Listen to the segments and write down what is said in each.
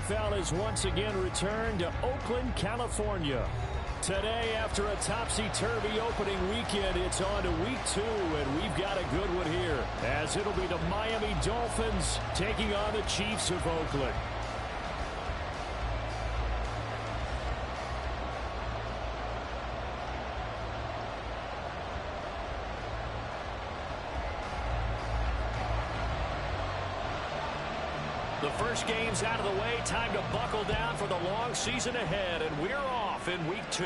NFL has once again returned to Oakland, California. Today, after a topsy-turvy opening weekend, it's on to week 2, and we've got a good one here, as it'll be the Miami Dolphins taking on the Chiefs of Oakland. The first game's out of the way. Time to buckle down for the long season ahead, and we're off in week 2.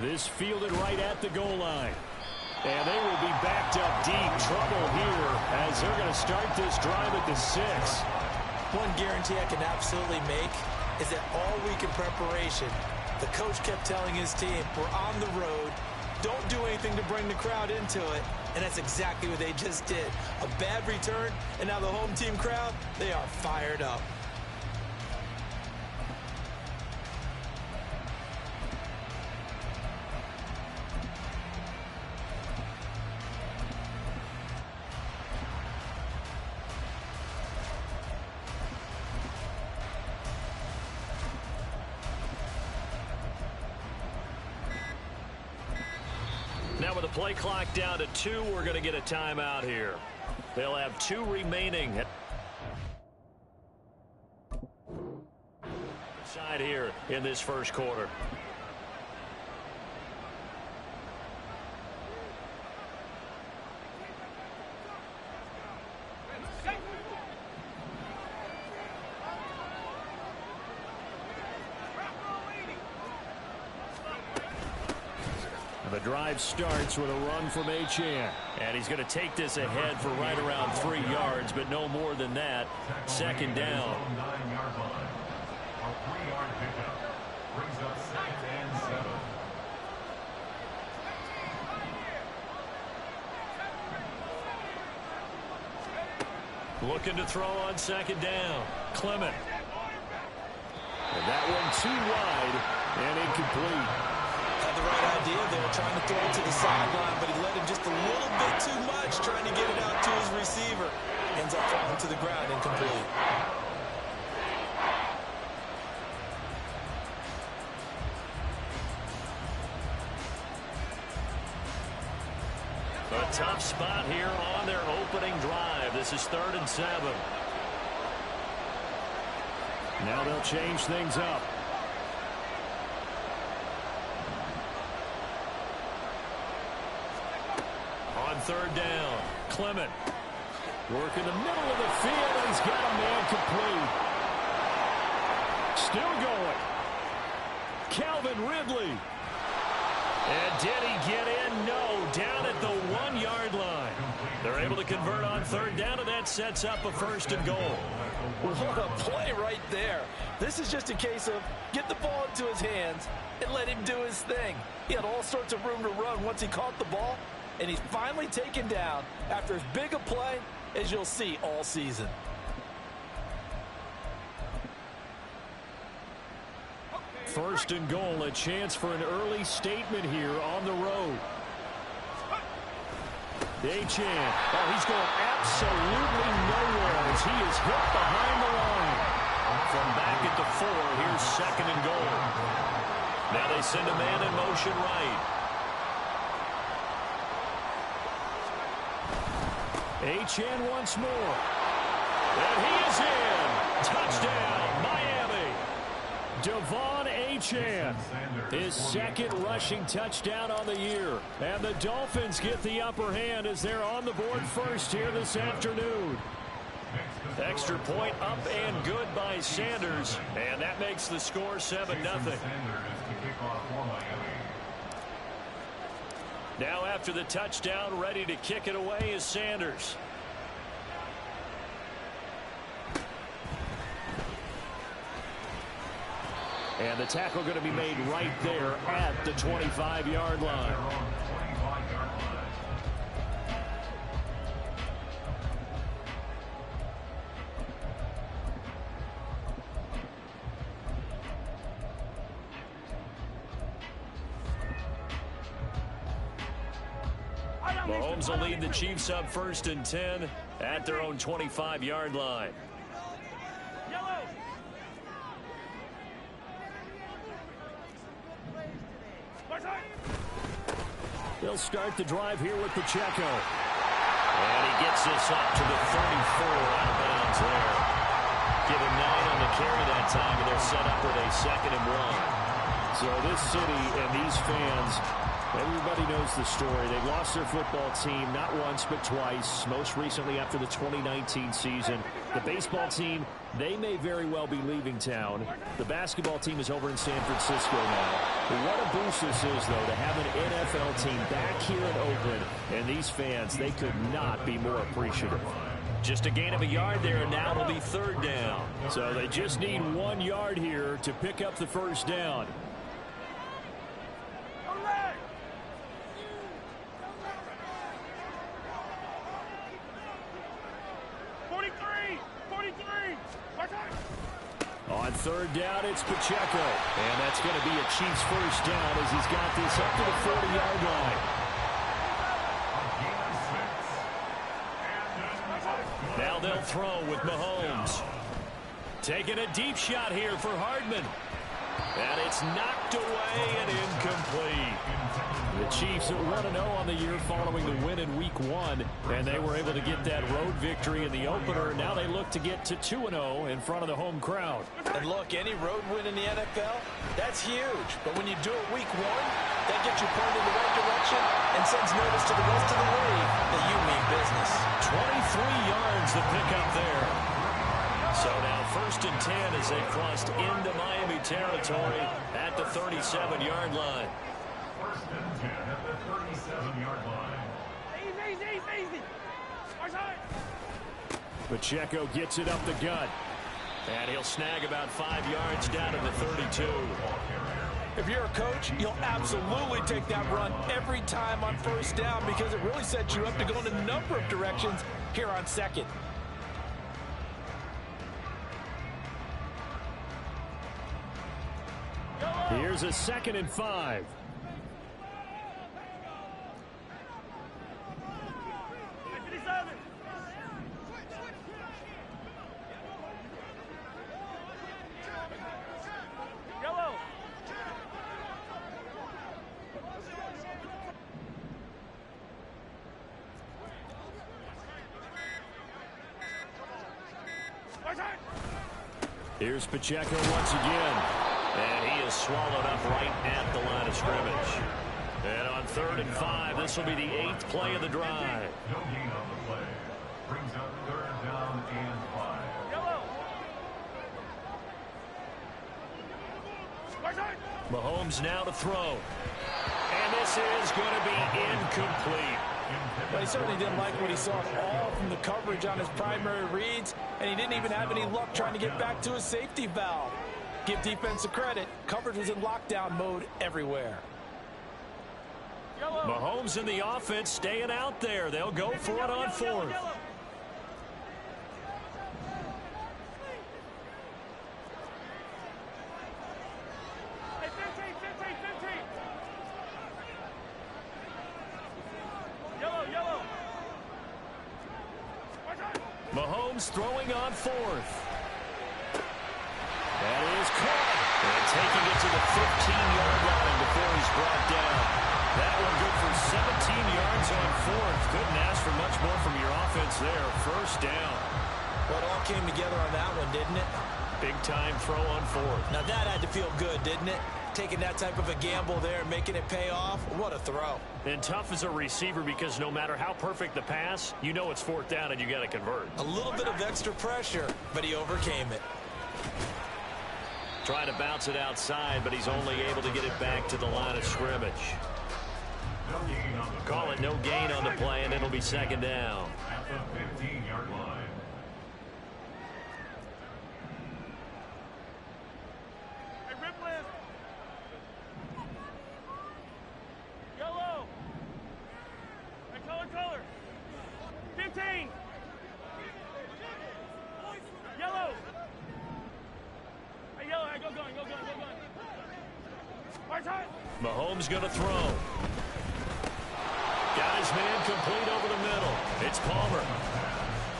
This fielded right at the goal line. And they will be backed up deep. Trouble here as they're going to start this drive at the 6. One guarantee I can absolutely make is that all week in preparation, the coach kept telling his team, we're on the road. Don't do anything to bring the crowd into it. And that's exactly what they just did. A bad return, and now the home team crowd, they are fired up. Now with the play clock down to 2, we're going to get a timeout here. They'll have 2 remaining. Side here in this first quarter. The drive starts with a run from Achane. And he's going to take this ahead for right around 3 yards, but no more than that. Second down. Looking to throw on second down. Clement. And that one too wide and incomplete. Had the right idea there, trying to throw it to the sideline, but he let him just a little bit too much, trying to get it out to his receiver. Ends up falling to the ground, incomplete. A tough spot here on their opening drive. This is 3rd and 7. Now they'll change things up. On 3rd down, Clement. Work in the middle of the field, and he's got a man complete. Still going. Calvin Ridley. And did he get in? No, down at the 1-yard line. They're able to convert on 3rd down, and that sets up a 1st and goal. What a play right there. This is just a case of get the ball into his hands and let him do his thing. He had all sorts of room to run once he caught the ball, and he's finally taken down after as big a play as you'll see all season. First and goal, a chance for an early statement here on the road. Achane. Oh, he's going absolutely nowhere as he is hit behind the line. From back at the 4, here's 2nd and goal. Now they send a man in motion right. Achane once more. And he is in. Touchdown, Miami. Devon Achane, his 2nd rushing touchdown on the year. And the Dolphins get the upper hand as they're on the board first here this afternoon. Extra point up and good by Sanders. And that makes the score 7-0. Now after the touchdown, ready to kick it away is Sanders. And the tackle going to be made right there at the 25-yard line. Mahomes will lead the Chiefs up 1st and 10. at their own 25-yard line. They'll start the drive here with Pacheco. And he gets this up to the 34 out of bounds there. Give him 9 on the carry that time, and they're set up with a 2nd and 1. So this city and these fans, everybody knows the story. They lost their football team not once but twice, most recently after the 2019 season. The baseball team, they may very well be leaving town. The basketball team is over in San Francisco now. But what a boost this is, though, to have an NFL team back here in Oakland. And these fans, they could not be more appreciative. Just a gain of a yard there, and now it'll be 3rd down. So they just need 1 yard here to pick up the 1st down. On 3rd down, it's Pacheco. And that's going to be a Chiefs 1st down as he's got this up to the 40-yard line. Now they'll throw with Mahomes. Taking a deep shot here for Hardman. And it's knocked away and incomplete. The Chiefs are 1-0 on the year following the win in Week 1. And they were able to get that road victory in the opener. Now they look to get to 2-0 in front of the home crowd. And look, any road win in the NFL, that's huge. But when you do it Week 1, that gets you pointed in the right direction and sends notice to the rest of the league that you mean business. 23 yards to pick up there. So now 1st and 10 as they crossed into Miami territory at the 37-yard line. 1st and 10 at the 37-yard line. Easy. Pacheco gets it up the gut. And he'll snag about 5 yards down to the 32. If you're a coach, you'll absolutely take that run every time on 1st down because it really sets you up to go in a number of directions here on 2nd. Here's a 2nd and 5. Here's Pacheco once again. And he is swallowed up right at the line of scrimmage. And on 3rd and 5, this will be the 8th play of the drive. No gain on the play. Brings up 3rd down and 5. Mahomes now to throw. And this is going to be incomplete. But he certainly didn't like what he saw at all from the coverage on his primary reads, and he didn't even have any luck trying to get back to his safety valve. Give defense a credit. Coverage was in lockdown mode everywhere. Mahomes and the offense staying out there. They'll go for it on 4th. Mahomes throwing on 4th. That is caught. And taking it to the 15-yard line before he's brought down. That one good for 17 yards on 4th. Couldn't ask for much more from your offense there. 1st down. Well, it all came together on that one, didn't it? Big-time throw on 4th. Now that had to feel good, didn't it? Taking that type of a gamble there, making it pay off. What a throw. And tough as a receiver because no matter how perfect the pass, you know it's 4th down and you got to convert. A little bit of extra pressure, but he overcame it. Trying to bounce it outside, but he's only able to get it back to the line of scrimmage. Call it no gain on the play, and it'll be 2nd down. At the 15-yard line. Color. 15. Yellow. Hey, yellow. Go going. Mahomes going to throw. Got his man complete over the middle. It's Palmer.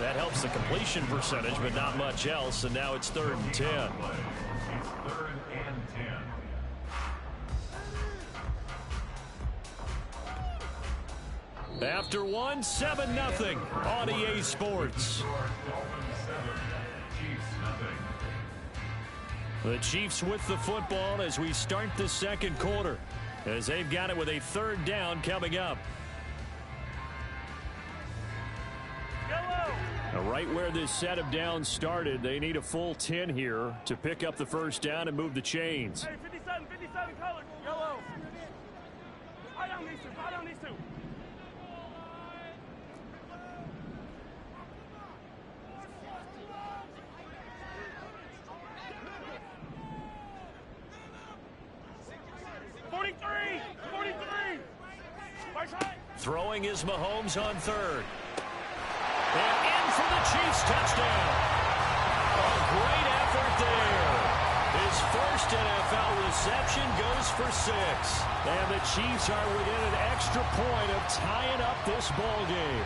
That helps the completion percentage, but not much else, and now it's 3rd and 10. It's 3rd and 10. After one, 7-0 on EA Sports. The Chiefs with the football as we start the second quarter, as they've got it with a 3rd down coming up. Now, right where this set of downs started, they need a full 10 here to pick up the 1st down and move the chains. Hey, 57 colors. Yellow. Fire down these two. Fire down these two. Throwing is Mahomes on 3rd. And in for the Chiefs touchdown. A great effort there. His first NFL reception goes for 6. And the Chiefs are within an extra point of tying up this ball game.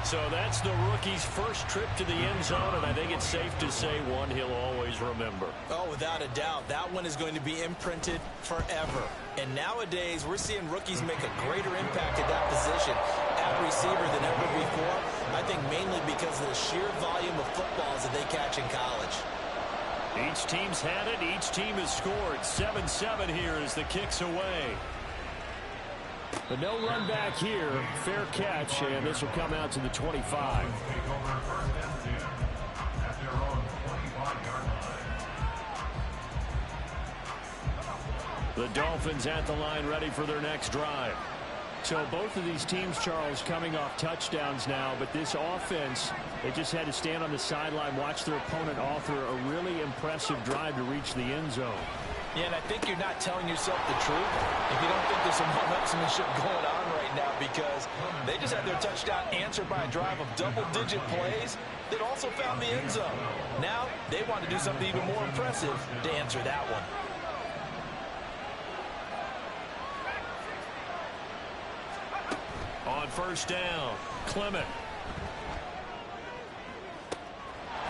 So that's the rookie's first trip to the end zone, and I think it's safe to say one he'll always remember. Oh, without a doubt. That one is going to be imprinted forever. And nowadays, we're seeing rookies make a greater impact at that position at receiver than ever before. I think mainly because of the sheer volume of footballs that they catch in college. Each team's had it. Each team has scored. 7-7 here as the kick's away. But no run back here. Fair catch, and this will come out to the 25. Take over 1st and 10 at their own 25-yard line. The Dolphins at the line ready for their next drive. So both of these teams, Charles, coming off touchdowns now, but this offense, they just had to stand on the sideline, watch their opponent author a really impressive drive to reach the end zone. Yeah, and I think you're not telling yourself the truth if you don't think there's some one-upsmanship going on right now, because they just had their touchdown answered by a drive of double-digit plays that also found the end zone. Now they want to do something even more impressive to answer that one. On 1st down, Clement.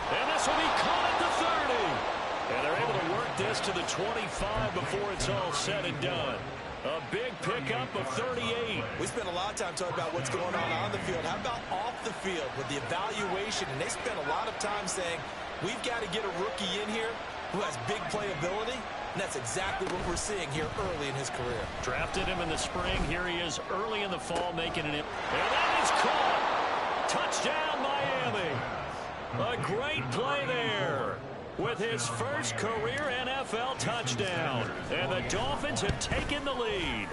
And this will be caught at the 30. And they're able to work this to the 25 before it's all said and done. A big pickup of 38. We spent a lot of time talking about what's going on the field. How about off the field with the evaluation? And they spent a lot of time saying, we've got to get a rookie in here who has big playability. And that's exactly what we're seeing here early in his career. Drafted him in the spring. Here he is early in the fall making an impact. And that is caught. Touchdown, Miami. A great play there with his first career NFL touchdown. And the Dolphins have taken the lead.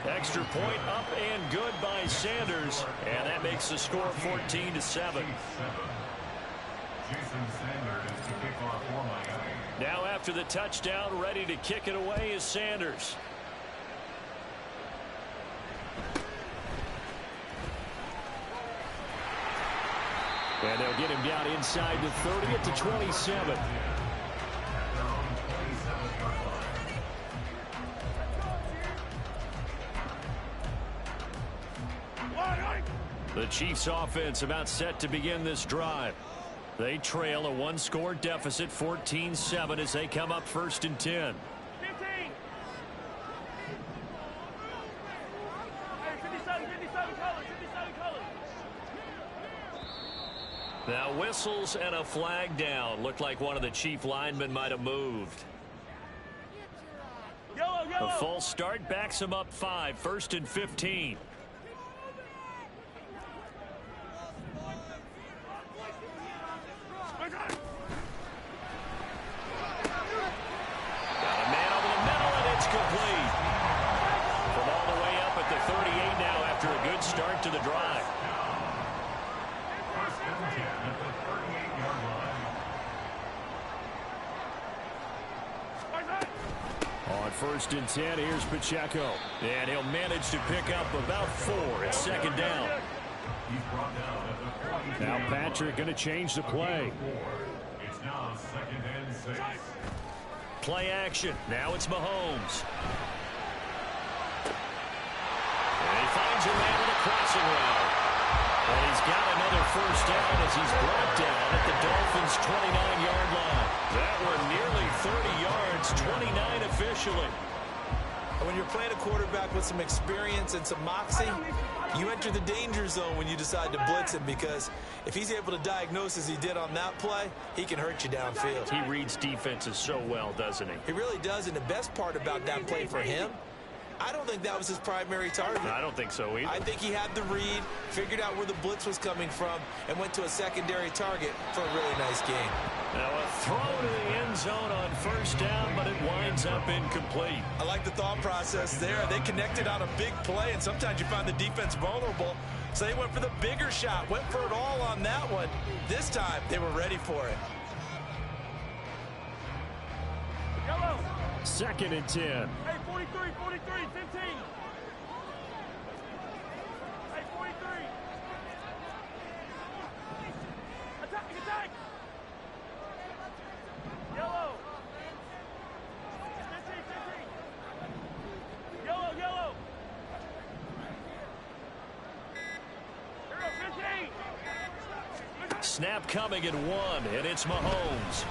Extra point up and good by Sanders. And that makes the score 14-7. Jason Sanders to kick off for Miami. Now after the touchdown, ready to kick it away is Sanders. And they'll get him down inside the 30 at the 27. The Chiefs offense about set to begin this drive. They trail a one-score deficit, 14-7, as they come up 1st and 10. 15. Hey, 57 colors. Now whistles and a flag down. Looked like one of the Chief linemen might have moved. Yellow. A false start backs him up 5, 1st and 15. Complete. From all the way up at the 38 now after a good start to the drive. 1st and 10 at the 38-yard line. On 1st and 10, here's Pacheco. And he'll manage to pick up about 4 at 2nd down. He's brought down at the 42. Now Patrick going to change the play. It's now 2nd and 6. Play action. Now it's Mahomes. And he finds a man with a crossing route. And he's got another first down as he's brought down at the Dolphins' 29-yard line. That were nearly 30 yards, 29 officially. When you're playing a quarterback with some experience and some moxie, you enter the danger zone when you decide to blitz him, because if he's able to diagnose as he did on that play, he can hurt you downfield. He reads defenses so well, doesn't he? He really does, and the best part about that play for him, I don't think that was his primary target. I don't think so either. I think he had the read, figured out where the blitz was coming from, and went to a secondary target for a really nice game. Now a throw to the end zone on first down, but it winds up incomplete. I like the thought process there. They connected on a big play, and sometimes you find the defense vulnerable. So they went for the bigger shot, went for it all on that one. This time, they were ready for it. Yellow. 2nd and 10. Hey, 43, 43, 15. Hey, 43. Attack, attack. Yellow. 15, 15. Yellow, yellow. Hero, 15. Snap coming at 1, and it's Mahomes.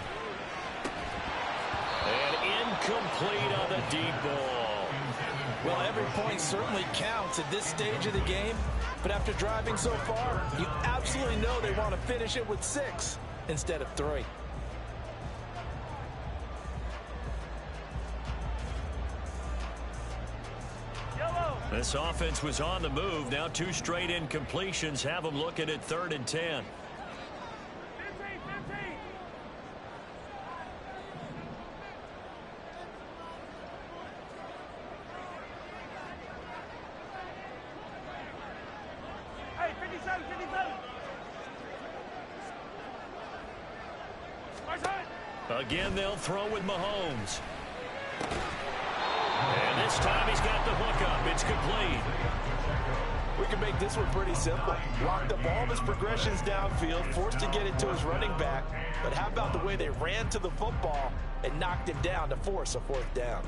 And incomplete on the deep ball. Well, every point certainly counts at this stage of the game, but after driving so far, you absolutely know they want to finish it with 6 instead of 3. Yellow. This offense was on the move. Now 2 straight incompletions have them looking at 3rd and 10. 15, 15. Hey, 57, 57. Nice hit. Again, they'll throw with Mahomes. And this time he's got the hookup. It's complete. We can make this one pretty simple. Locked up all of his progressions downfield, forced to get it to his running back. But how about the way they ran to the football and knocked him down to force a 4th down?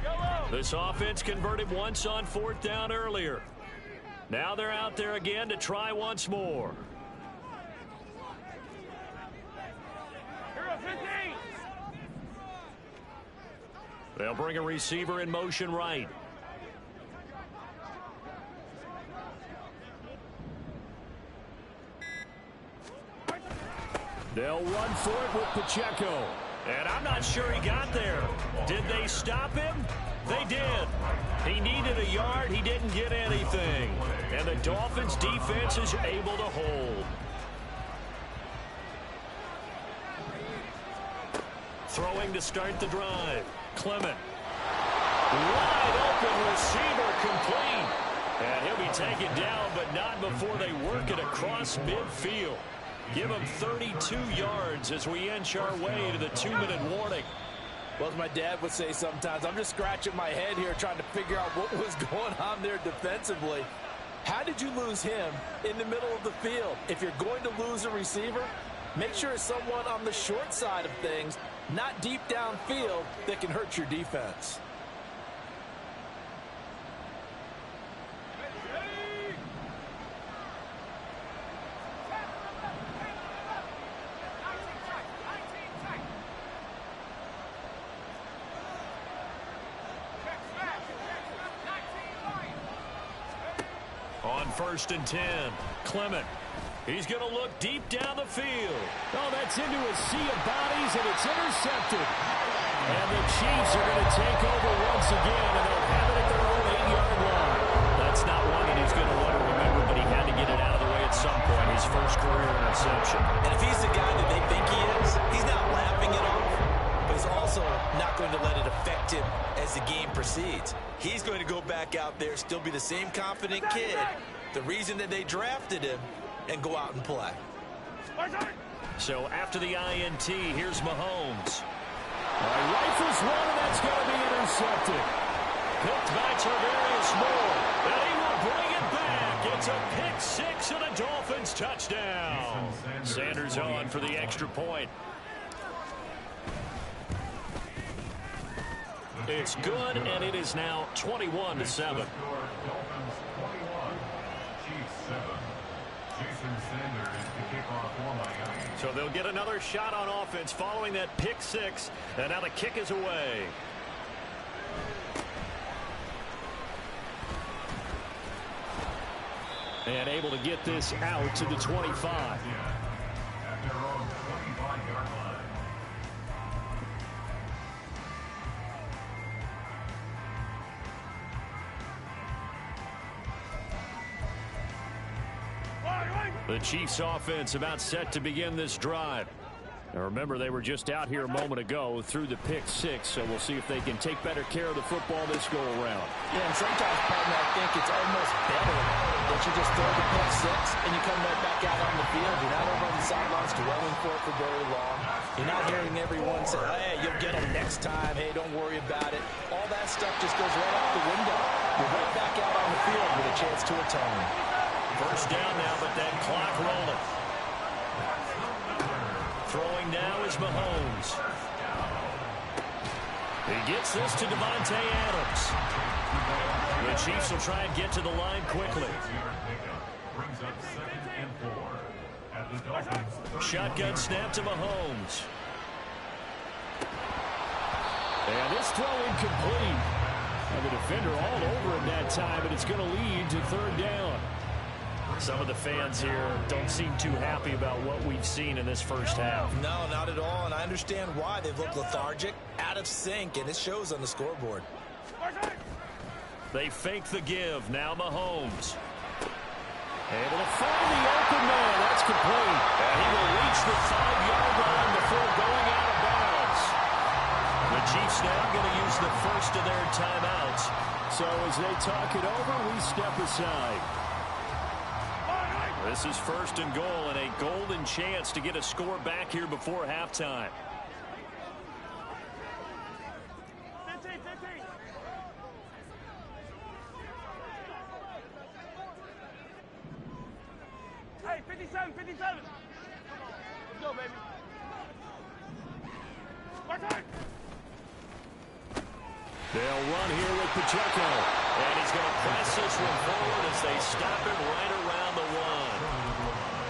Yellow. This offense converted once on 4th down earlier. Now they're out there again to try once more. Hero, 15. They'll bring a receiver in motion right. They'll run for it with Pacheco. And I'm not sure he got there. Did they stop him? They did. He needed a yard. He didn't get anything. And the Dolphins defense is able to hold. Throwing to start the drive. Clement. Wide open receiver complete. And he'll be taken down, but not before they work it across midfield. Give him 32 yards as we inch our way to the 2-minute warning. Well, as my dad would say sometimes, I'm just scratching my head here trying to figure out what was going on there defensively. How did you lose him in the middle of the field? If you're going to lose a receiver, make sure it's someone on the short side of things, not deep downfield, that can hurt your defense. On 1st and 10, Clement. He's going to look deep down the field. Oh, that's into a sea of bodies, and it's intercepted. And the Chiefs are going to take over once again, and they'll have it at their own 8-yard line. That's not one that he's going to want to remember, but he had to get it out of the way at some point, his first career interception. And if he's the guy that they think he is, he's not laughing it off, but he's also not going to let it affect him as the game proceeds. He's going to go back out there, still be the same confident kid, the reason that they drafted him, and go out and play. So after the INT, here's Mahomes. Rifles one, and that's going to be intercepted. Picked by Tarvarius Moore, and he will bring it back. It's a pick six and a Dolphins touchdown. Sanders on for the extra point. It's good, and it is now 21-7. Jason Sanders to kick off for Miami. So they'll get another shot on offense following that pick six. And now the kick is away. And able to get this out to the 25. At their own 25-yard line. The Chiefs offense about set to begin this drive. Now remember, they were just out here a moment ago through the pick six, so we'll see if they can take better care of the football this go around. Yeah, and sometimes, partner, I think it's almost better that you just throw the pick six and you come right back out on the field. You're not over on the sidelines dwelling for it for very long. You're not hearing everyone say, hey, you'll get them next time. Hey, don't worry about it. All that stuff just goes right out the window. You're right back out on the field with a chance to atone. First down now, but that clock rolling. Throwing now is Mahomes. He gets this to Davante Adams. The Chiefs will try and get to the line quickly. Brings up 2nd and 4. At the Dolphins. Shotgun snap to Mahomes. And this throw incomplete. And the defender all over him that time, but it's going to lead to third down. Some of the fans here don't seem too happy about what we've seen in this first half. No, not at all, and I understand why. They've looked lethargic, out of sync, and it shows on the scoreboard. They fake the give. Now Mahomes. Able to find the open man. That's complete. And he will reach the 5-yard line before going out of bounds. The Chiefs now going to use the first of their timeouts. So as they talk it over, we step aside. This is 1st and goal and a golden chance to get a score back here before halftime. 15. Hey, 57. Let's go, baby. Martin! They'll run here with Pacheco. And he's going to press this one forward as they stop him right around the 1.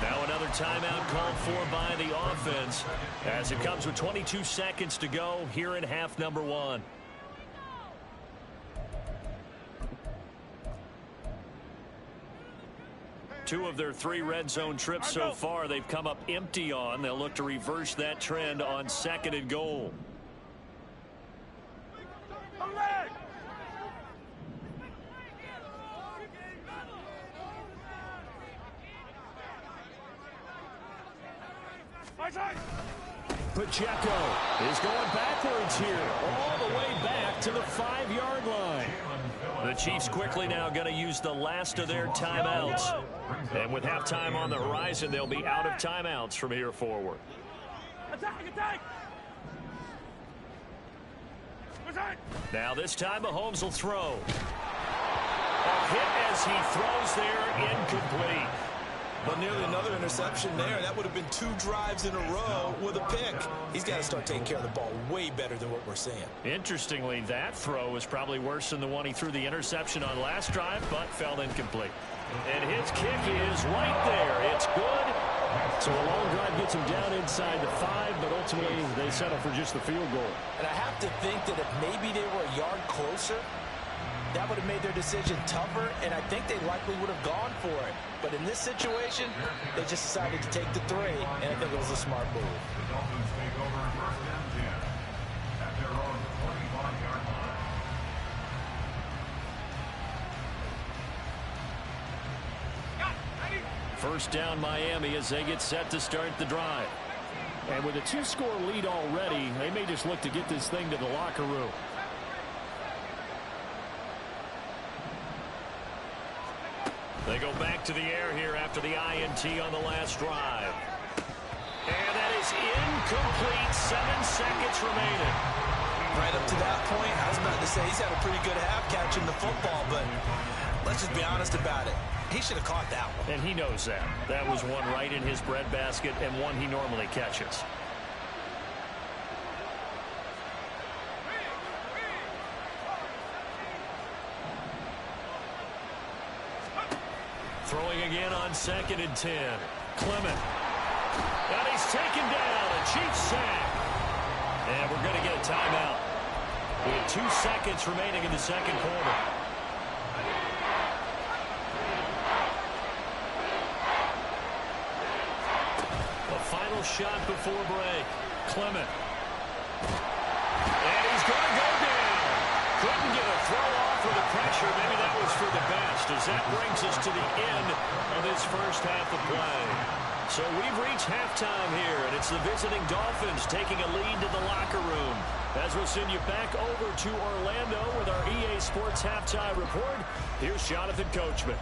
Now another timeout called for by the offense as it comes with 22 seconds to go here in half number 1. Two of their 3 red zone trips so far they've come up empty on. They'll look to reverse that trend on 2nd and goal. Pacheco is going backwards here, all the way back to the 5-yard line. The Chiefs quickly now going to use the last of their timeouts. And with halftime on the horizon, they'll be out of timeouts from here forward. Attack! Now this time Mahomes will throw. A hit as he throws there, incomplete. But nearly another interception there. That would have been 2 drives in a row with a pick. He's got to start taking care of the ball way better than what we're seeing. Interestingly, that throw was probably worse than the one he threw the interception on last drive, but fell incomplete. And his kick is right there. It's good. So a long drive gets him down inside the 5, but ultimately they settle for just the field goal. And I have to think that if maybe they were a yard closer, that would have made their decision tougher, and I think they likely would have gone for it. But in this situation, they just decided to take the 3, and I think it was a smart move. The Dolphins take over 1st and 10 at their own 25-yard line. First down Miami as they get set to start the drive. And with a 2-score lead already, they may just look to get this thing to the locker room. They go back to the air here after the INT on the last drive. And that is incomplete. 7 seconds remaining. Right up to that point, I was about to say he's had a pretty good half catching the football, but let's just be honest about it. He should have caught that one. And he knows that. That was one right in his breadbasket and one he normally catches. Throwing again on 2nd and 10. Clement. And he's taken down. A Chiefs sack. And we're going to get a timeout. We have 2 seconds remaining in the second quarter. The final shot before break. Clement. And he's going to go down. Couldn't get a throw off for the pressure. Maybe that was for the best, as that brings us to the end of this first half of play. So we've reached halftime here, and it's the visiting Dolphins taking a lead to the locker room. As we'll send you back over to Orlando with our EA Sports Halftime Report, here's Jonathan Coachman.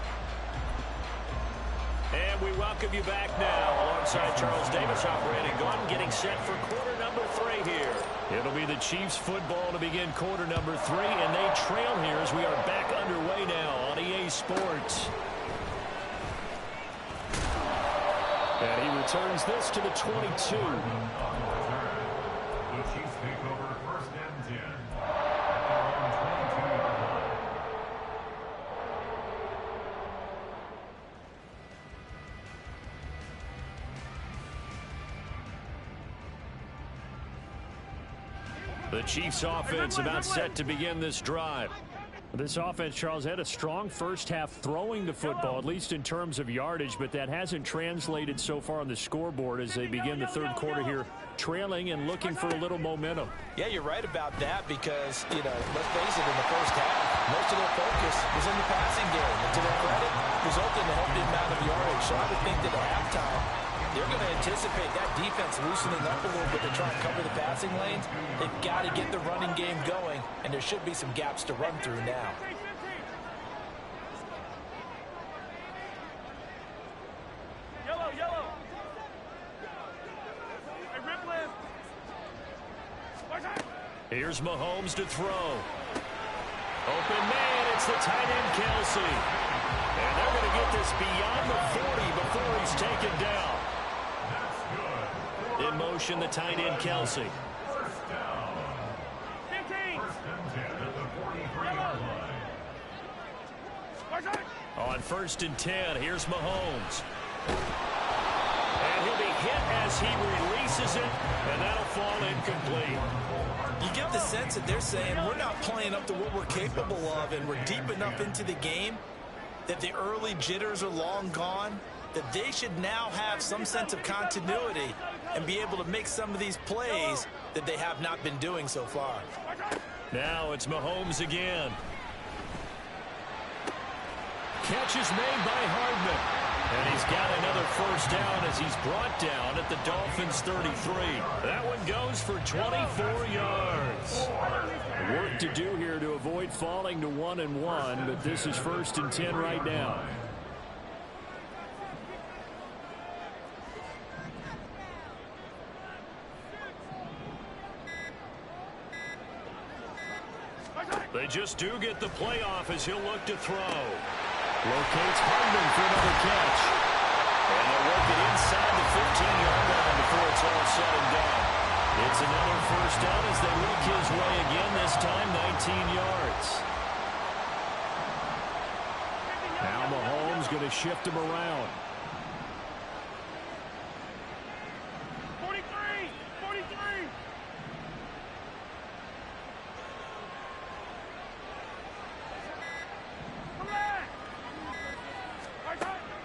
And we welcome you back now alongside Charles Davis, operating gun, getting set for quarter number 3 here. It'll be the Chiefs football to begin quarter number 3, and they trail here as we are back underway now on EA Sports. And he returns this to the 22. The Chiefs take over 1st and 10. At their own 22-yard line. The Chiefs offense about set to begin this drive. This offense, Charles, had a strong first half throwing the football, at least in terms of yardage, but that hasn't translated so far on the scoreboard as they begin the third quarter here, trailing and looking for a little momentum. Yeah, you're right about that because, let's face it, in the first half, most of their focus was in the passing game. And to their credit, resulted in a healthy amount of yardage. So I would think that at halftime, they're going to anticipate that defense loosening up a little bit to try and cover the passing lanes. They've got to get the running game going, and there should be some gaps to run through now. Yellow. Hey, rip left. Here's Mahomes to throw. Open man, it's the tight end Kelsey. And they're going to get this beyond the 40 before he's taken down. In motion, the tight end Kelsey. 15. 43-yard line. On 1st and 10, here's Mahomes. And he'll be hit as he releases it, and that'll fall incomplete. You get the sense that they're saying we're not playing up to what we're capable of, and we're deep enough into the game that the early jitters are long gone, that they should now have some sense of continuity and be able to make some of these plays that they have not been doing so far. Now it's Mahomes again. Catch is made by Hardman. And he's got another first down as he's brought down at the Dolphins' 33. That one goes for 24 yards. Work to do here to avoid falling to 1-1, but this is 1st and 10 right now. They just do get the playoff as he'll look to throw. Locates Hardman for another catch. And they'll work it inside the 15-yard line before it's all said and done. It's another first down as they look his way again, this time 19 yards. Now Mahomes going to shift him around. 43.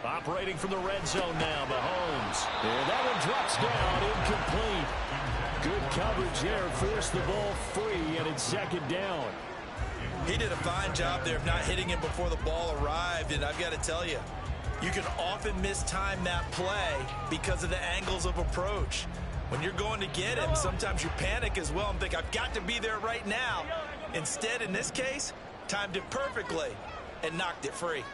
Operating from the red zone now, Mahomes. And that one drops down, incomplete. Good coverage there, forced the ball free, and it's 2nd down. He did a fine job there of not hitting him before the ball arrived, and I've got to tell you, you can often mistime that play because of the angles of approach. When you're going to get him, sometimes you panic as well and think, I've got to be there right now. Instead, in this case, timed it perfectly and knocked it free.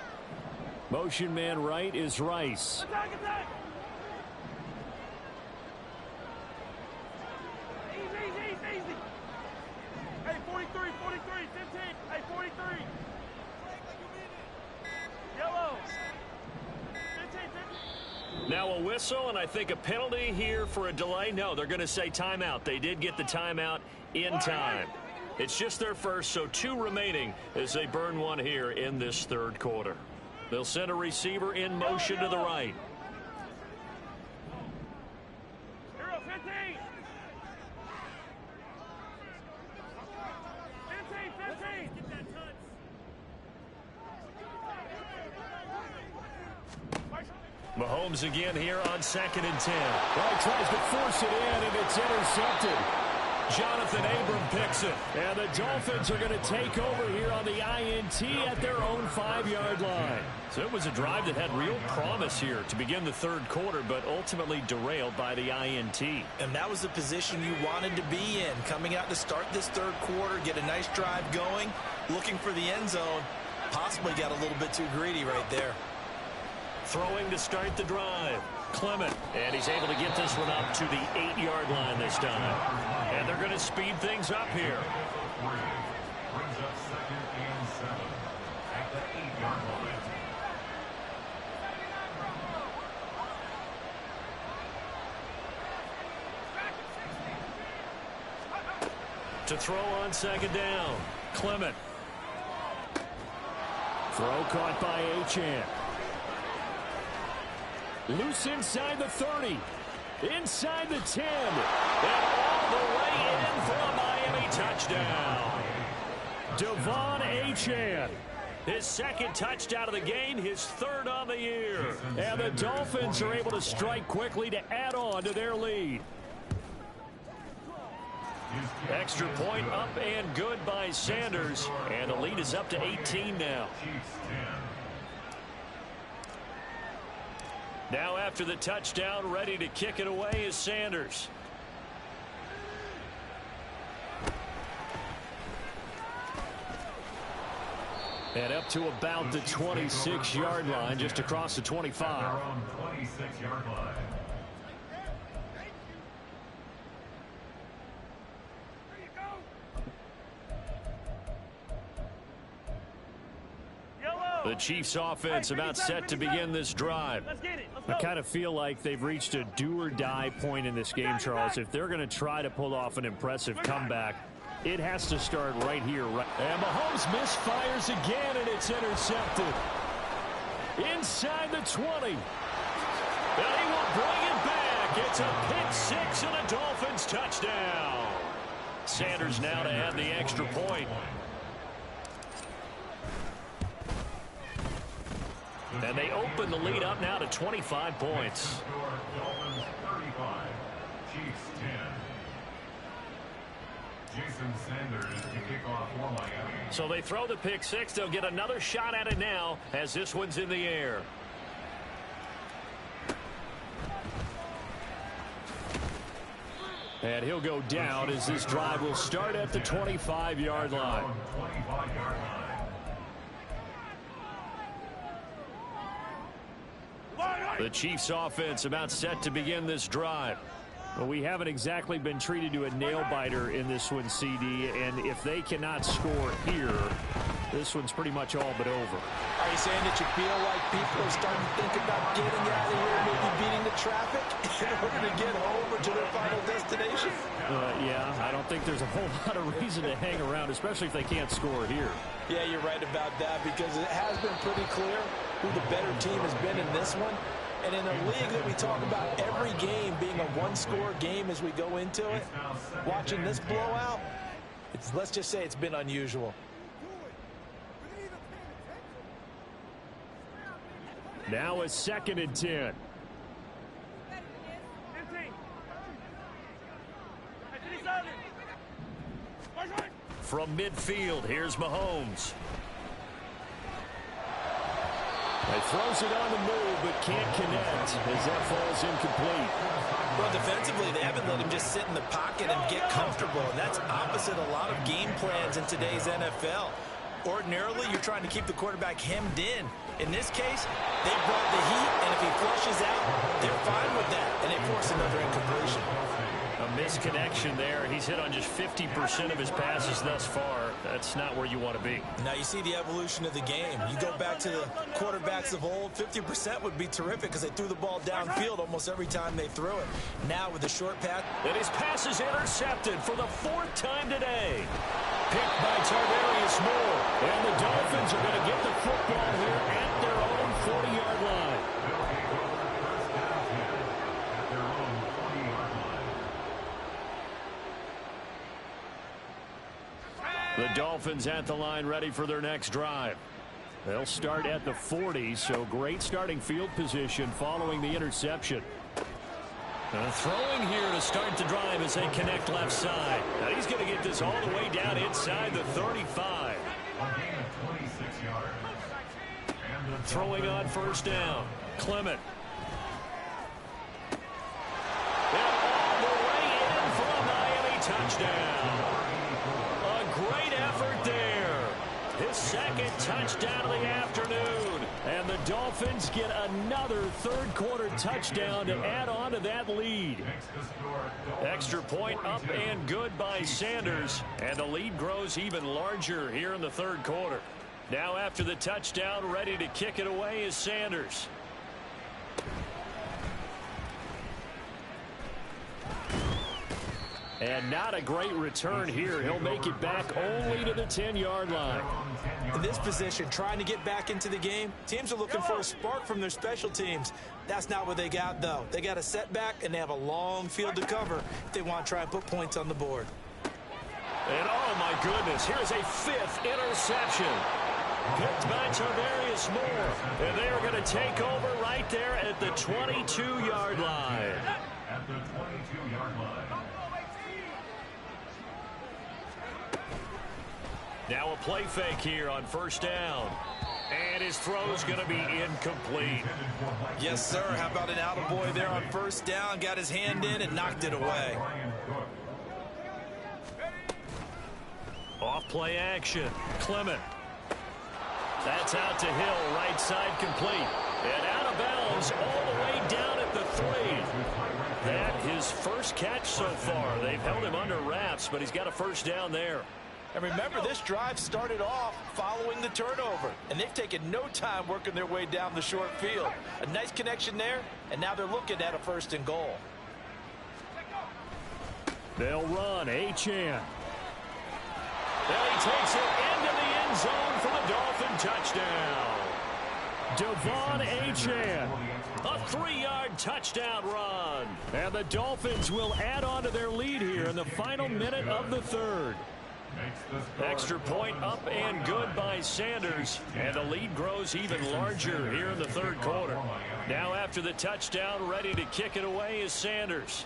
Motion man right is Rice. Attack. Easy. Hey, 43, 15. Hey, 43. Yellow. 15. Now a whistle, and I think a penalty here for a delay. No, they're going to say timeout. They did get the timeout in time. It's just their first, so 2 remaining as they burn one here in this third quarter. They'll send a receiver in motion to the right. Hero 15. 15. Get that touch. Mahomes again here on 2nd and 10. Well, he tries to force it in, and it's intercepted. Jonathan Abram picks it. And the Dolphins are going to take over here on the INT at their own 5-yard line. So it was a drive that had real promise here to begin the third quarter, but ultimately derailed by the INT. And that was the position you wanted to be in. Coming out to start this third quarter, get a nice drive going, looking for the end zone. Possibly got a little bit too greedy right there. Throwing to start the drive. Clement, and he's able to get this one up to the 8-yard line this time. And they're going to speed things up here. Brings up 2nd and 7 at the 8-yard line. To throw on 2nd down. Clement. Throw caught by Achane. Loose inside the 30. Inside the 10. And all the way in for a Miami touchdown. De'Von Achane. His 2nd touchdown of the game, his 3rd on the year. And the Dolphins are able to strike quickly to add on to their lead. Extra point up and good by Sanders. And the lead is up to 18 now. Now after the touchdown, ready to kick it away is Sanders. And up to about the 26-yard line, just across the 25. 26-yard line. The Chiefs offense about set to begin this drive. I kind of feel like they've reached a do-or-die point in this game, Charles. If they're going to try to pull off an impressive comeback, it has to start right here. And Mahomes misfires again, and it's intercepted. Inside the 20. And he will bring it back. It's a pick-6 and a Dolphins touchdown. Sanders now to add the extra point. And they open the lead up now to 25 points. Dolphins 35, Chiefs 10. Jason Sanders to kick off for Miami. So they throw the pick-6. They'll get another shot at it now as this one's in the air. And he'll go down as this drive will start at the 25-yard line. 25-yard line. The Chiefs offense about set to begin this drive. Well, we haven't exactly been treated to a nail-biter in this one, CD, and if they cannot score here, this one's pretty much all but over. Are you saying that you feel like people are starting to think about getting out of here, maybe beating the traffic in order to get over to their final destination? Yeah, I don't think there's a whole lot of reason to hang around, especially if they can't score here. Yeah, you're right about that, because it has been pretty clear who the better team has been in this one. And in a league that we talk about every game being a one-score game as we go into it, watching this blowout, let's just say it's been unusual. Now a 2nd and 10. From midfield, here's Mahomes. He throws it on the move, but can't connect as that falls incomplete. Well, defensively, they haven't let him just sit in the pocket and get comfortable, and that's opposite a lot of game plans in today's NFL. Ordinarily, you're trying to keep the quarterback hemmed in. In this case, they brought the heat, and if he flushes out, they're fine with that, and they force another incompletion. A misconnection there. He's hit on just 50% of his passes thus far. That's not where you want to be. Now you see the evolution of the game. You go back to the quarterbacks of old, 50% would be terrific because they threw the ball downfield almost every time they threw it. Now with the short pass. And his pass is intercepted for the 4th time today. Picked by Tarvarius Moore. And the Dolphins are going to get the football here at their own The Dolphins at the line ready for their next drive. They'll start at the 40, so great starting field position following the interception. Throwing here to start the drive as they connect left side. Now he's going to get this all the way down inside the 35. Throwing on first down. Clement. And all the way in for a Miami touchdown. A great effort there. His second touchdown of the afternoon. And the Dolphins get another third-quarter touchdown to add on to that lead. Extra point up and good by Sanders. And the lead grows even larger here in the third quarter. Now after the touchdown, ready to kick it away is Sanders. And not a great return here. He'll make it back only to the 10-yard line. In this position, trying to get back into the game, teams are looking for a spark from their special teams. That's not what they got, though. They got a setback, and they have a long field to cover if they want to try and put points on the board. And oh, my goodness, here's a fifth interception. Picked by Tarvarius Moore. And they are going to take over right there at the 22-yard line. At the 22-yard line. Now a play fake here on first down. And his throw's going to be incomplete. Yes, sir. How about an attaboy there on first down? Got his hand in and knocked it away. Off play action. Clement. That's out to Hill. Right side complete. And out of bounds all the way down at the 3. That his first catch so far. They've held him under wraps, but he's got a first down there. And remember, this drive started off following the turnover. And they've taken no time working their way down the short field. A nice connection there, and now they're looking at a first and goal. They'll run. Achane. Then he takes it into the end zone for the Dolphin touchdown. De'Von Achane. A 3-yard touchdown run. And the Dolphins will add on to their lead here in the final minute of the third. Extra point up and good by Sanders. And the lead grows even larger here in the third quarter. Now after the touchdown, ready to kick it away is Sanders.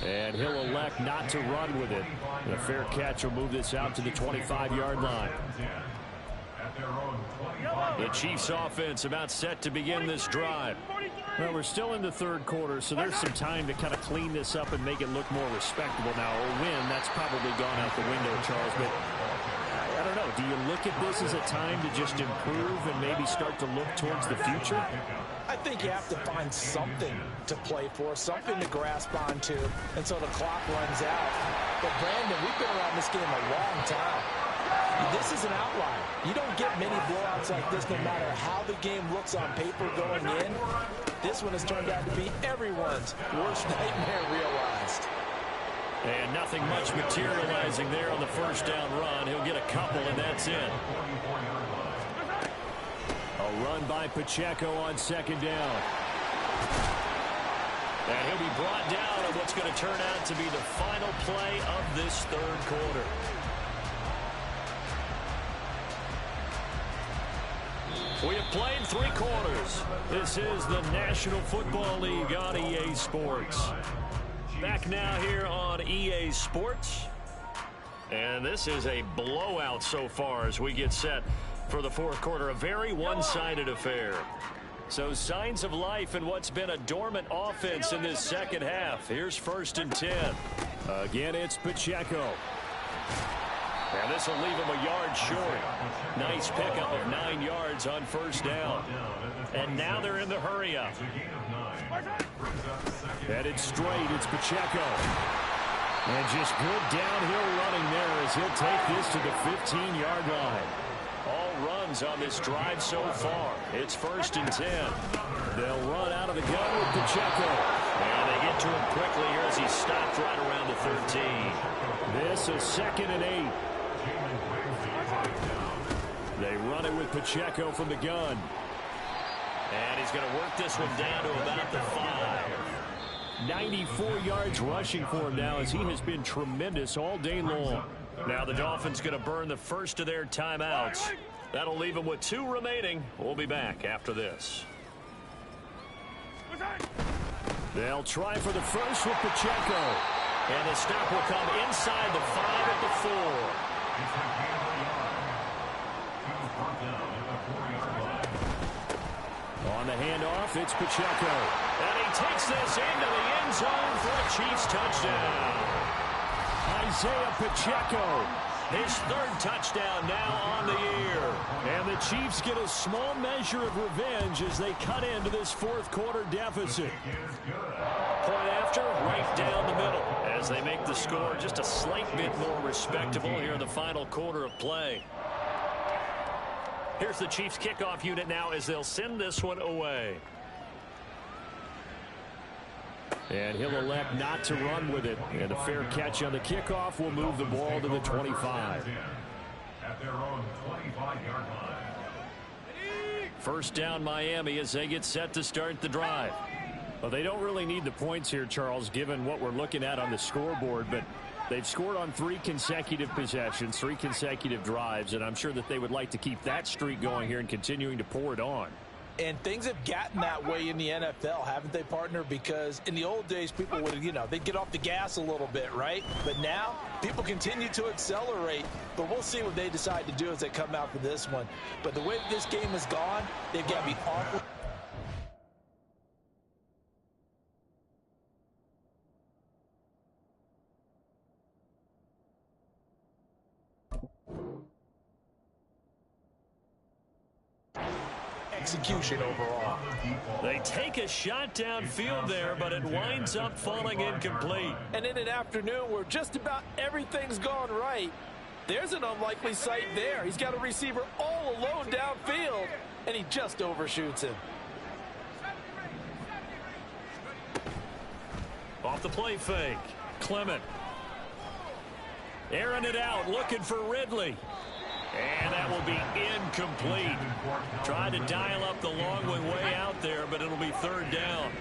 And he'll elect not to run with it. And a fair catch will move this out to the 25-yard line. The Chiefs offense about set to begin this drive. Well, we're still in the third quarter, so there's some time to kind of clean this up and make it look more respectable. Now, a win, that's probably gone out the window, Charles, but I don't know. Do you look at this as a time to just improve and maybe start to look towards the future? I think you have to find something to play for, something to grasp onto, until the clock runs out. But, Brandon, we've been around this game a long time. This is an outlier. You don't get many blowouts like this no matter how the game looks on paper going in. This one has turned out to be everyone's worst nightmare realized. And nothing much materializing there on the first down run. He'll get a couple, and that's it. A run by Pacheco on second down. And he'll be brought down on what's going to turn out to be the final play of this third quarter. We have played 3 quarters. This is the National Football League on EA Sports. Back now here on EA Sports. And this is a blowout so far as we get set for the fourth quarter. A very one-sided affair. So signs of life in what's been a dormant offense in this second half. Here's 1st and 10. Again, it's Pacheco. And this will leave him a yard short. Nice pickup of 9 yards on first down. And now they're in the hurry-up. Headed straight, it's Pacheco. And just good downhill running there as he'll take this to the 15-yard line. All runs on this drive so far. It's 1st and 10. They'll run out of the gun with Pacheco. And they get to him quickly here as he stopped right around the 13. This is 2nd and 8. They run it with Pacheco from the gun. And he's going to work this one down to about the 5. 94 yards rushing for him now, as he has been tremendous all day long. Now the Dolphins going to burn the first of their timeouts. That'll leave them with 2 remaining. We'll be back after this. They'll try for the first with Pacheco. And the snap will come inside the 5 at the 4. On the handoff, it's Pacheco. And he takes this into the end zone for a Chiefs touchdown. Isaiah Pacheco, his 3rd touchdown now on the year. And the Chiefs get a small measure of revenge as they cut into this 4th quarter deficit. Point after, right down the middle, as they make the score just a slight bit more respectable here in the final quarter of play. Here's the Chiefs kickoff unit now as they'll send this one away. And he'll elect not to run with it. And a fair catch on the kickoff will move the ball to the 25. At their own 25-yard line. First down Miami as they get set to start the drive. Well, they don't really need the points here, Charles, given what we're looking at on the scoreboard, but they've scored on 3 consecutive possessions, 3 consecutive drives, and I'm sure that they would like to keep that streak going here and continuing to pour it on. And things have gotten that way in the NFL, haven't they, partner? Because in the old days, people would, they'd get off the gas a little bit, right? But now, people continue to accelerate. But we'll see what they decide to do as they come out for this one. But the way that this game has gone, they've got to be awful. Execution overall. They take a shot downfield there, but it winds up falling incomplete. And in an afternoon where just about everything's gone right, there's an unlikely sight there. He's got a receiver all alone downfield, and he just overshoots him. Off the play fake, Clement. Airing it out, looking for Ridley. And that will be incomplete. Tried to dial up the long way out there, but it'll be 3rd down.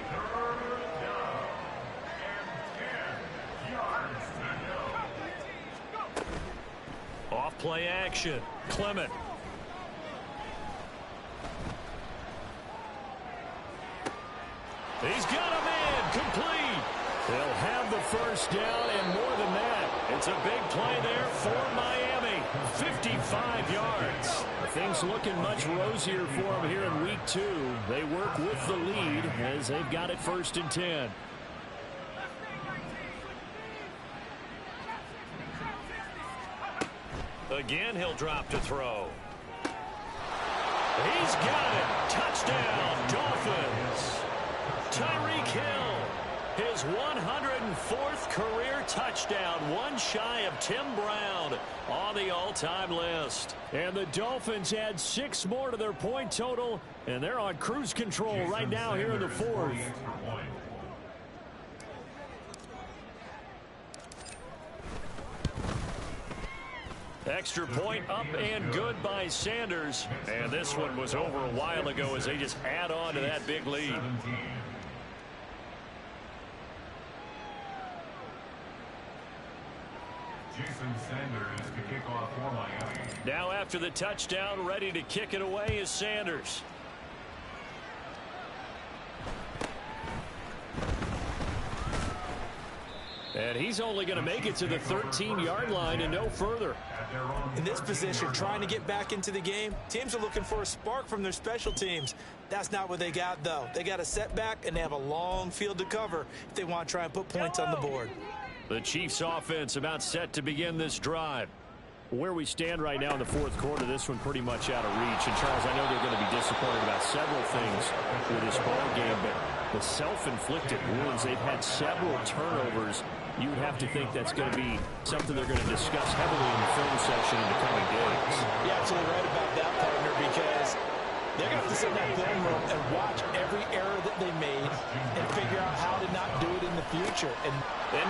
Off play action, Clement. He's got him in, complete. They'll have the first down and more than that. It's a big play there for Miami. 55 yards. Things looking much rosier for them here in week 2. They work with the lead as they've got it 1st and 10. Again, he'll drop to throw. He's got it. Touchdown, Dolphins. Tyreek Hill, his 104th career touchdown, one shy of Tim Brown on the all-time list. And the Dolphins add 6 more to their point total, and they're on cruise control right now here in the 4th. Extra point up and good by Sanders. And this one was over a while ago as they just add on to that big lead. Jason Sanders to kick off for Miami. Now after the touchdown, ready to kick it away is Sanders. And he's only going to make it to the 13-yard line and no further. In this position, trying to get back into the game, teams are looking for a spark from their special teams. That's not what they got, though. They got a setback, and they have a long field to cover if they want to try and put points on the board. The Chiefs offense about set to begin this drive. Where we stand right now in the 4th quarter, this one pretty much out of reach. And, Charles, I know they're going to be disappointed about several things with this ball game, but the self-inflicted wounds, they've had several turnovers. You would have to think that's going to be something they're going to discuss heavily in the film session in the coming days. You're absolutely right about that, partner, because they're going to have to sit in that film room and watch every error that they made and figure out how to not do it in the future. And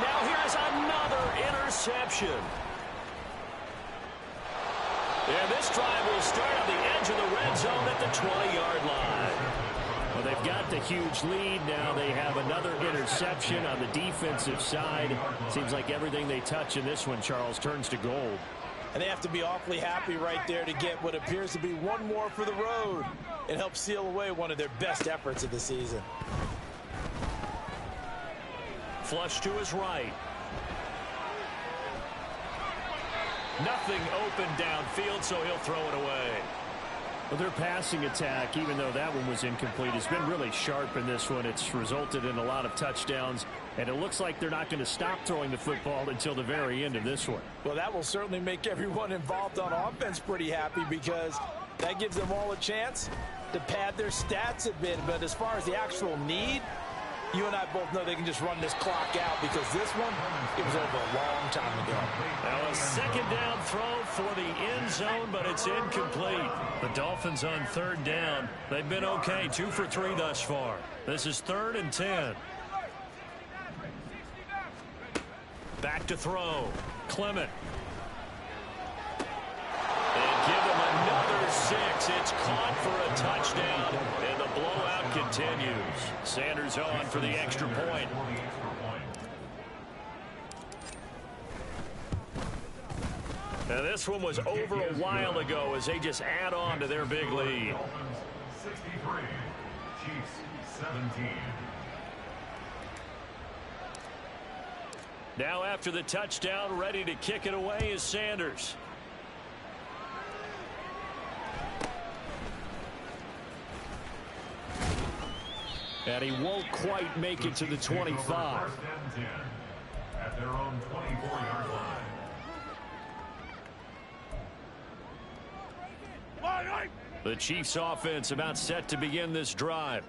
now here's another interception. And this drive will start on the edge of the red zone at the 20-yard line. Well, they've got with a huge lead. Now they have another interception on the defensive side. Seems like everything they touch in this one, Charles, turns to gold. And they have to be awfully happy right there to get what appears to be one more for the road. It helps seal away one of their best efforts of the season. Flush to his right. Nothing open downfield, so he'll throw it away. Well, their passing attack, even though that one was incomplete, has been really sharp in this one. It's resulted in a lot of touchdowns, and it looks like they're not going to stop throwing the football until the very end of this one. Well, that will certainly make everyone involved on offense pretty happy, because that gives them all a chance to pad their stats a bit. But as far as the actual need, you and I both know they can just run this clock out, because this one, it was over a long time ago. Now a second down throw for the end zone, but it's incomplete. The Dolphins on third down. They've been okay, 2 for 3 thus far. This is 3rd and 10. Back to throw. Clement. And give him another 6. It's caught for a touchdown, and the blowout continues. Sanders on for the extra point. Now this one was over a while ago as they just add on to their big lead. 63, Chiefs 17. Now after the touchdown, ready to kick it away is Sanders. And he won't quite make it to the 25. First and 10 at their own 24-yard line. The Chiefs offense about set to begin this drive.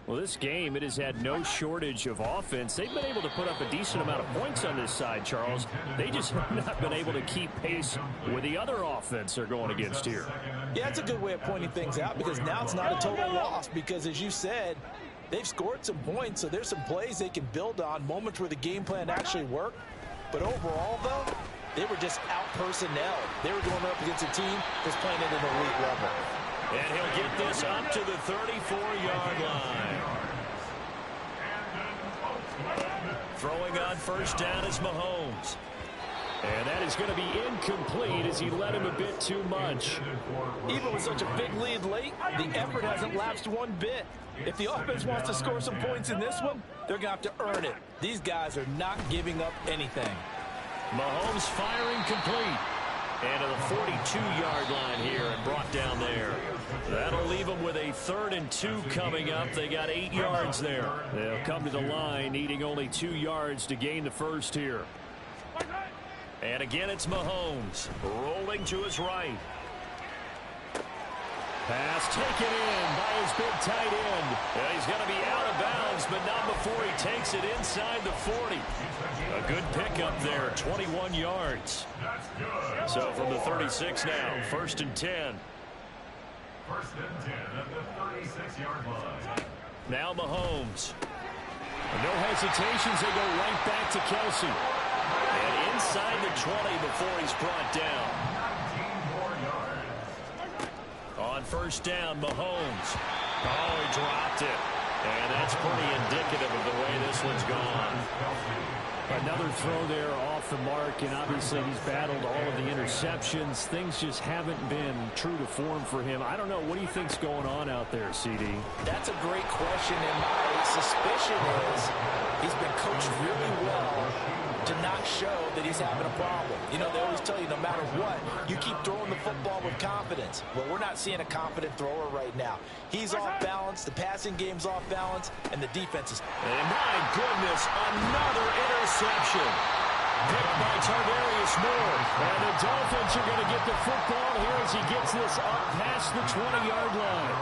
Well, this game, it has had no shortage of offense. They've been able to put up a decent amount of points on this side, Charles. They just have not been able to keep pace with the other offense they're going against here. Yeah, it's a good way of pointing things out, because now it's not a total loss, because as you said, they've scored some points, so there's some plays they can build on, moments where the game plan actually worked. But overall, though, they were just out-personnel. They were going up against a team that's playing at an elite level. And he'll get this up to the 34-yard line. Throwing on first down is Mahomes. And that is going to be incomplete as he led him a bit too much. Even with such a big lead late, the effort hasn't lapsed one bit. If the offense wants to score some points in this one, they're going to have to earn it. These guys are not giving up anything. Mahomes firing complete. And to the 42-yard line here and brought down there. That'll leave them with a 3rd and 2 coming up. They got 8 yards there. They'll come to the line needing only 2 yards to gain the first here. And again, it's Mahomes rolling to his right. Pass taken in by his big tight end. And he's going to be out of bounds, but not before he takes it inside the 40. A good pickup there, 21 yards. So from the 36 now, 1st and 10. 1st and 10 at the 36-yard line. Now Mahomes. No hesitations, they go right back to Kelsey. And inside the 20 before he's brought down. 19 more yards. On first down, Mahomes. Oh, he dropped it. And that's pretty indicative of the way this one's gone. Another throw there off the mark, and obviously he's battled all of the interceptions. Things just haven't been true to form for him. I don't know. What do you think's going on out there, CD? That's a great question, and my suspicion is he's been coached really well to not show that he's having a problem. You know, they always tell you no matter what, you keep throwing the football with confidence. Well, we're not seeing a confident thrower right now. He's off balance, the passing game's off balance, and the defense is... And my goodness, another interception. Picked by Tarvarius Moore. And the Dolphins are going to get the football here as he gets this up past the 20-yard line.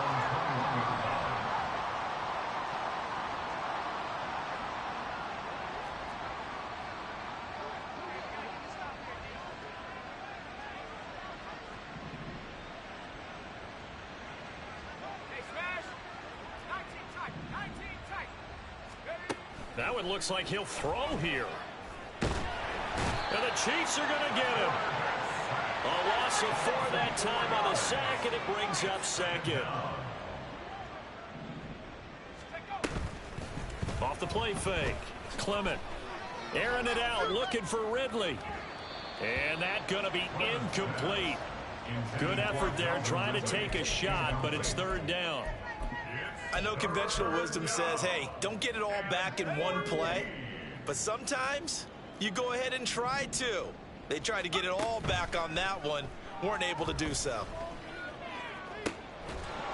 That one looks like he'll throw here. And the Chiefs are going to get him. A loss of 4 that time on the sack, and it brings up 2nd. the play fake. Clement airing it out, looking for Ridley. And that's going to be incomplete. Good effort there, trying to take a shot, but it's third down. I know conventional wisdom says, hey, don't get it all back in one play. But sometimes you go ahead and try to. They tried to get it all back on that one. Weren't able to do so.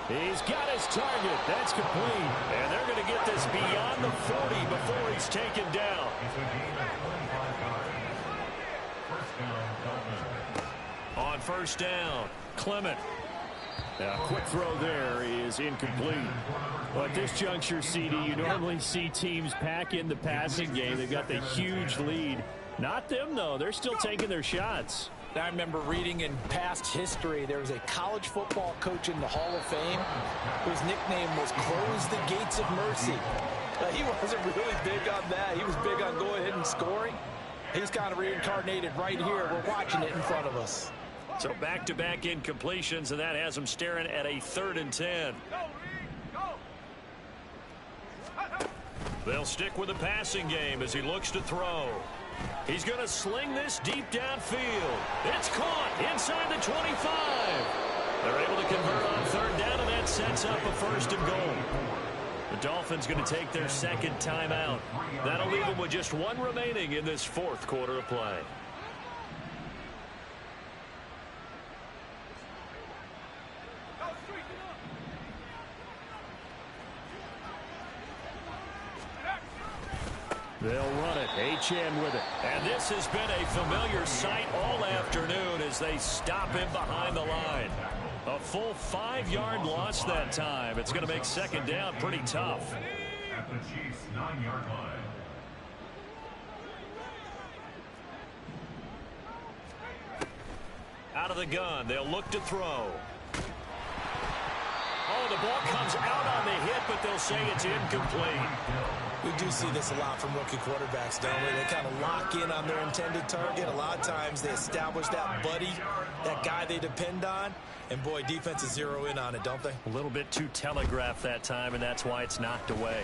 He's got his target. That's complete. And they're going to get this beyond the 40 before he's taken down. On first down, Clement. A quick throw there is incomplete. Well, at this juncture, CD, you normally see teams pack in the passing game. They've got the huge lead. Not them, though. They're still taking their shots. I remember reading in past history, there was a college football coach in the Hall of Fame whose nickname was Close the Gates of Mercy. He wasn't really big on that. He was big on go ahead and scoring. He's kind of reincarnated right here. We're watching it in front of us. So back-to-back incompletions, and that has them staring at a 3rd and 10. They'll stick with the passing game as he looks to throw. He's going to sling this deep downfield. It's caught inside the 25. They're able to convert on 3rd down, and that sets up a 1st and goal. The Dolphins going to take their 2nd timeout. That'll leave them with just 1 remaining in this 4th quarter of play. They'll run it. Achane with it. And this has been a familiar sight all afternoon as they stop him behind the line. A full 5-yard loss that time. It's going to make 2nd down pretty tough. At the Chiefs' 9-yard line. Out of the gun, they'll look to throw. Oh, the ball comes out on the hit, but they'll say it's incomplete. We do see this a lot from rookie quarterbacks, don't we? They kind of lock in on their intended target. A lot of times they establish that buddy, that guy they depend on. And, boy, defenses zero in on it, don't they? A little bit too telegraphed that time, and that's why it's knocked away.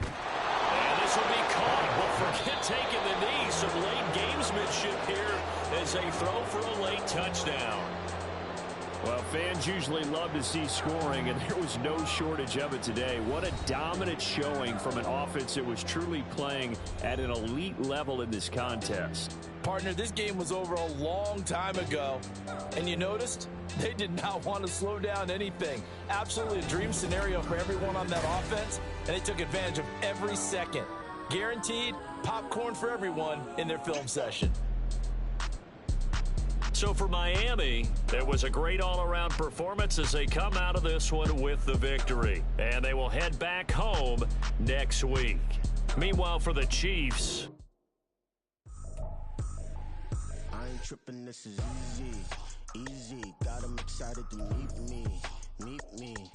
And this will be caught. Well, forget taking the knee. Some late gamesmanship here as they throw for a late touchdown. Well, fans usually love to see scoring, and there was no shortage of it today. What a dominant showing from an offense that was truly playing at an elite level in this contest. Partner, this game was over a long time ago, and you noticed they did not want to slow down anything. Absolutely a dream scenario for everyone on that offense, and they took advantage of every second. Guaranteed popcorn for everyone in their film session. So for Miami, it was a great all-around performance as they come out of this one with the victory. And they will head back home next week. Meanwhile, for the Chiefs, I ain't tripping, this is easy. Got them excited to meet me.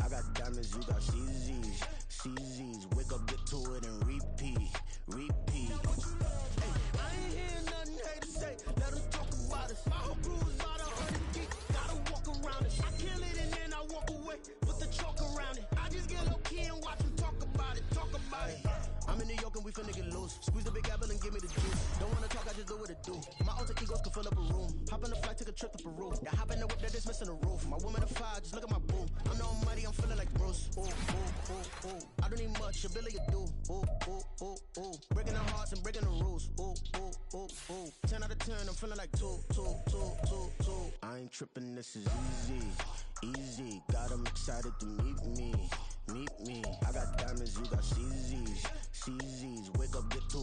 I got diamonds, you got CZs. Wake up, get to it, and repeat. Hey, I ain't hear nothing hate to say. Let them talk about it. My whole crew is about 100 deep. Gotta walk around it. I kill it and then I walk away. Put the chalk around it. I just get low key and watch them talk about it. I'm in New York and we finna get loose. Squeeze the big apple and give me the juice. Don't wanna talk, I just do what it do. My alter egos can fill up a room. Hop on the flight, take a trip to Peru. Yeah, hop in the whip, that is missing the roof. My woman a fire, just look at my boo. I'm the almighty, I'm feeling like Bruce. Ooh. I don't need much, ability to do. Ooh. Breaking the hearts and breaking the rules. Ooh. 10 out of 10, I'm feeling like two. I ain't tripping, this is easy. Got them excited to meet me. I got diamonds, you got CZs. Wake up, get to